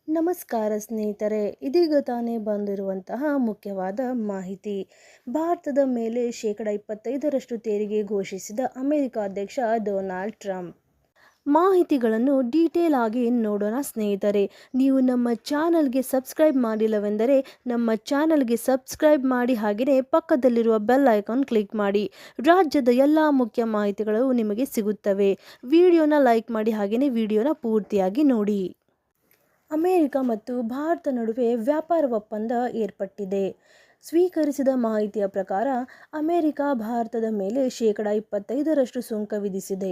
ನಮಸ್ಕಾರ ಸ್ನೇಹಿತರೆ, ಇದೀಗ ತಾನೇ ಬಂದಿರುವಂತಹ ಮುಖ್ಯವಾದ ಮಾಹಿತಿ. ಭಾರತದ ಮೇಲೆ 25% ತೆರಿಗೆ ಘೋಷಿಸಿದ ಅಮೆರಿಕ ಅಧ್ಯಕ್ಷ ಡೊನಾಲ್ಡ್ ಟ್ರಂಪ್. ಮಾಹಿತಿಗಳನ್ನು ಡೀಟೇಲ್ ಆಗಿ ನೋಡೋಣ ಸ್ನೇಹಿತರೆ. ನೀವು ನಮ್ಮ ಚಾನಲ್ಗೆ ಸಬ್ಸ್ಕ್ರೈಬ್ ಮಾಡಿಲ್ಲವೆಂದರೆ ನಮ್ಮ ಚಾನಲ್ಗೆ ಸಬ್ಸ್ಕ್ರೈಬ್ ಮಾಡಿ, ಹಾಗೆಯೇ ಪಕ್ಕದಲ್ಲಿರುವ ಬೆಲ್ ಐಕಾನ್ ಕ್ಲಿಕ್ ಮಾಡಿ. ರಾಜ್ಯದ ಎಲ್ಲ ಮುಖ್ಯ ಮಾಹಿತಿಗಳು ನಿಮಗೆ ಸಿಗುತ್ತವೆ. ವಿಡಿಯೋನ ಲೈಕ್ ಮಾಡಿ, ಹಾಗೆಯೇ ವಿಡಿಯೋನ ಪೂರ್ತಿಯಾಗಿ ನೋಡಿ. ಅಮೆರಿಕ ಮತ್ತು ಭಾರತ ನಡುವೆ ವ್ಯಾಪಾರ ಒಪ್ಪಂದ ಏರ್ಪಟ್ಟಿದೆ. ಸ್ವೀಕರಿಸಿದ ಮಾಹಿತಿಯ ಪ್ರಕಾರ ಅಮೆರಿಕ ಭಾರತದ ಮೇಲೆ 25% ಸುಂಕ ವಿಧಿಸಿದೆ.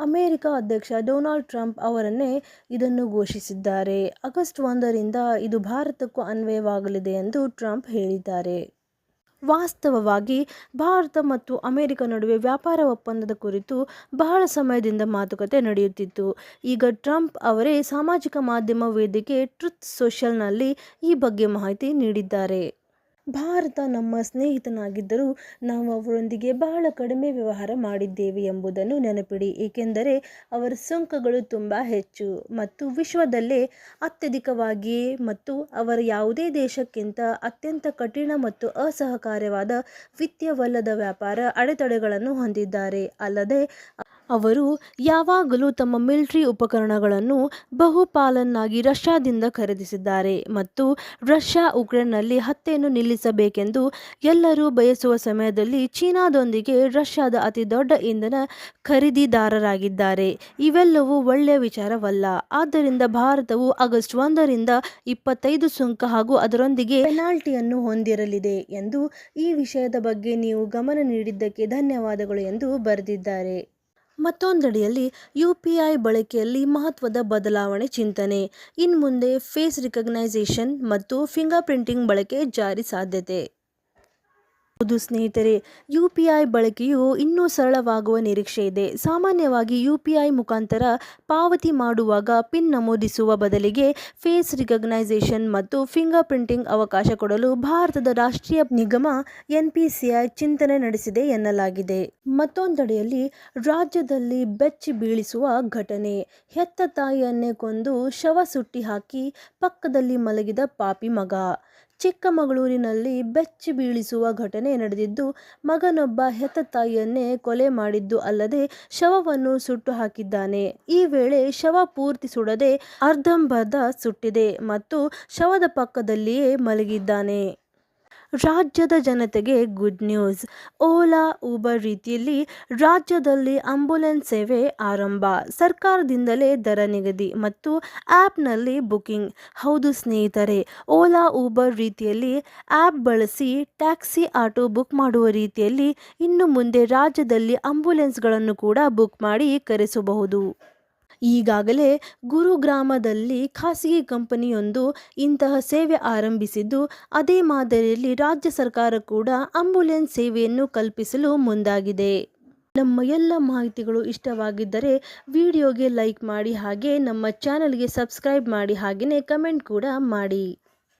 ಅಮೆರಿಕ ಅಧ್ಯಕ್ಷ ಡೊನಾಲ್ಡ್ ಟ್ರಂಪ್ ಅವರನ್ನೇ ಇದನ್ನು ಘೋಷಿಸಿದ್ದಾರೆ. ಆಗಸ್ಟ್ 1ರಿಂದ ಇದು ಭಾರತಕ್ಕೂ ಅನ್ವಯವಾಗಲಿದೆ ಎಂದು ಟ್ರಂಪ್ ಹೇಳಿದ್ದಾರೆ. ವಾಸ್ತವವಾಗಿ ಭಾರತ ಮತ್ತು ಅಮೆರಿಕ ನಡುವೆ ವ್ಯಾಪಾರ ಒಪ್ಪಂದದ ಕುರಿತು ಬಹಳ ಸಮಯದಿಂದ ಮಾತುಕತೆ ನಡೆಯುತ್ತಿತ್ತು. ಈಗ ಟ್ರಂಪ್ ಅವರೇ ಸಾಮಾಜಿಕ ಮಾಧ್ಯಮ ವೇದಿಕೆ ಟ್ರುತ್ ಸೋಷಲ್ನಲ್ಲಿ ಈ ಬಗ್ಗೆ ಮಾಹಿತಿ ನೀಡಿದ್ದಾರೆ. ಭಾರತ ನಮ್ಮ ಸ್ನೇಹಿತನಾಗಿದ್ದರೂ ನಾವು ಅವರೊಂದಿಗೆ ಬಹಳ ಕಡಿಮೆ ವ್ಯವಹಾರ ಮಾಡಿದ್ದೇವೆ ಎಂಬುದನ್ನು ನೆನಪಿಡಿ, ಏಕೆಂದರೆ ಅವರ ಸುಂಕಗಳು ತುಂಬ ಹೆಚ್ಚು ಮತ್ತು ವಿಶ್ವದಲ್ಲೇ ಅತ್ಯಧಿಕವಾಗಿಯೇ ಮತ್ತು ಅವರ ಯಾವುದೇ ದೇಶಕ್ಕಿಂತ ಅತ್ಯಂತ ಕಠಿಣ ಮತ್ತು ಅಸಹಕಾರ್ಯವಾದ ವಿತ್ತೀಯವಲ್ಲದ ವ್ಯಾಪಾರ ಅಡೆತಡೆಗಳನ್ನು ಹೊಂದಿದ್ದಾರೆ. ಅಲ್ಲದೆ ಅವರು ಯಾವಾಗಲೂ ತಮ್ಮ ಮಿಲಿಟರಿ ಉಪಕರಣಗಳನ್ನು ಬಹುಪಾಲನ್ನಾಗಿ ರಷ್ಯಾದಿಂದ ಖರೀದಿಸಿದ್ದಾರೆ ಮತ್ತು ರಷ್ಯಾ ಉಕ್ರೇನ್ನಲ್ಲಿ ಹತ್ಯೆಯನ್ನು ನಿಲ್ಲಿಸಬೇಕೆಂದು ಎಲ್ಲರೂ ಬಯಸುವ ಸಮಯದಲ್ಲಿ ಚೀನಾದೊಂದಿಗೆ ರಷ್ಯಾದ ಅತಿ ದೊಡ್ಡ ಇಂಧನ ಖರೀದಿದಾರರಾಗಿದ್ದಾರೆ. ಇವೆಲ್ಲವೂ ಒಳ್ಳೆಯ ವಿಚಾರವಲ್ಲ. ಆದ್ದರಿಂದ ಭಾರತವು ಆಗಸ್ಟ್ 1ರಿಂದ 25 ಸುಂಕ ಹಾಗೂ ಅದರೊಂದಿಗೆ ಪೆನಾಲ್ಟಿಯನ್ನು ಹೊಂದಿರಲಿದೆ ಎಂದು ಈ ವಿಷಯದ ಬಗ್ಗೆ ನೀವು ಗಮನ ನೀಡಿದ್ದಕ್ಕೆ ಧನ್ಯವಾದಗಳು ಎಂದು ಬರೆದಿದ್ದಾರೆ. ಮತ್ತೊಂದೆಡೆಯಲ್ಲಿ UPI ಬಳಕೆಯಲ್ಲಿ ಮಹತ್ವದ ಬದಲಾವಣೆ ಚಿಂತನೆ. ಇನ್ಮುಂದೆ ಫೇಸ್ ರಿಕಗ್ನೈಸೇಷನ್ ಮತ್ತು ಫಿಂಗರ್ ಪ್ರಿಂಟಿಂಗ್ ಬಳಕೆ ಜಾರಿ ಸಾಧ್ಯತೆ. ಹೌದು ಸ್ನೇಹಿತರೆ, UPI ಬಳಕೆಯು ಇನ್ನೂ ಸರಳವಾಗುವ ನಿರೀಕ್ಷೆ ಇದೆ. ಸಾಮಾನ್ಯವಾಗಿ UPI ಮುಖಾಂತರ ಪಾವತಿ ಮಾಡುವಾಗ ಪಿನ್ ನಮೂದಿಸುವ ಬದಲಿಗೆ ಫೇಸ್ ರಿಕಗ್ನೈಸೇಷನ್ ಮತ್ತು ಫಿಂಗರ್ ಪ್ರಿಂಟಿಂಗ್ ಅವಕಾಶ ಕೊಡಲು ಭಾರತದ ರಾಷ್ಟ್ರೀಯ ನಿಗಮ NPCI ಚಿಂತನೆ ನಡೆಸಿದೆ ಎನ್ನಲಾಗಿದೆ. ಮತ್ತೊಂದೆಡೆಯಲ್ಲಿ ರಾಜ್ಯದಲ್ಲಿ ಬೆಚ್ಚಿ ಬೀಳಿಸುವ ಘಟನೆ. ಹೆತ್ತ ತಾಯಿಯನ್ನೇ ಕೊಂದು ಶವ ಸುಟ್ಟಿ ಹಾಕಿ ಪಕ್ಕದಲ್ಲಿ ಮಲಗಿದ ಪಾಪಿ ಮಗ. ಚಿಕ್ಕಮಗಳೂರಿನಲ್ಲಿ ಬೆಚ್ಚಿ ಬೀಳಿಸುವ ಘಟನೆ ನಡೆದಿದ್ದು, ಮಗನೊಬ್ಬ ಹೆತ್ತ ತಾಯಿಯನ್ನೇ ಕೊಲೆ ಮಾಡಿದ್ದು ಅಲ್ಲದೆ ಶವವನ್ನು ಸುಟ್ಟು ಹಾಕಿದ್ದಾನೆ. ಈ ವೇಳೆ ಶವ ಪೂರ್ತಿ ಸುಡದೆ ಅರ್ಧಂಬರ್ಧ ಸುಟ್ಟಿದೆ ಮತ್ತು ಶವದ ಪಕ್ಕದಲ್ಲಿಯೇ ಮಲಗಿದ್ದಾನೆ. ರಾಜ್ಯದ ಜನತೆಗೆ ಗುಡ್ ನ್ಯೂಸ್. ಓಲಾ, ಊಬರ್ ರೀತಿಯಲ್ಲಿ ರಾಜ್ಯದಲ್ಲಿ ಆಂಬ್ಯುಲೆನ್ಸ್ ಸೇವೆ ಆರಂಭ. ಸರ್ಕಾರದಿಂದಲೇ ದರ ನಿಗದಿ ಮತ್ತು ಆ್ಯಪ್ನಲ್ಲಿ ಬುಕಿಂಗ್. ಹೌದು ಸ್ನೇಹಿತರೆ, ಓಲಾ, ಊಬರ್ ರೀತಿಯಲ್ಲಿ ಆ್ಯಪ್ ಬಳಸಿ ಟ್ಯಾಕ್ಸಿ, ಆಟೋ ಬುಕ್ ಮಾಡುವ ರೀತಿಯಲ್ಲಿ ಇನ್ನು ಮುಂದೆ ರಾಜ್ಯದಲ್ಲಿ ಆಂಬ್ಯುಲೆನ್ಸ್ಗಳನ್ನು ಕೂಡ ಬುಕ್ ಮಾಡಿ ಕರೆಸಬಹುದು. ಈಗಾಗಲೇ ಗುರುಗ್ರಾಮದಲ್ಲಿ ಖಾಸಗಿ ಕಂಪನಿಯೊಂದು ಇಂತಹ ಸೇವೆ ಆರಂಭಿಸಿದ್ದು, ಅದೇ ಮಾದರಿಯಲ್ಲಿ ರಾಜ್ಯ ಸರ್ಕಾರ ಕೂಡ ಆಂಬ್ಯುಲೆನ್ಸ್ ಸೇವೆಯನ್ನು ಕಲ್ಪಿಸಲು ಮುಂದಾಗಿದೆ. ನಮ್ಮ ಎಲ್ಲ ಮಾಹಿತಿಗಳು ಇಷ್ಟವಾಗಿದ್ದರೆ ವಿಡಿಯೋಗೆ ಲೈಕ್ ಮಾಡಿ, ಹಾಗೆ ನಮ್ಮ ಚಾನಲ್ಗೆ ಸಬ್ಸ್ಕ್ರೈಬ್ ಮಾಡಿ, ಹಾಗೆಯೇ ಕಮೆಂಟ್ ಕೂಡ ಮಾಡಿ.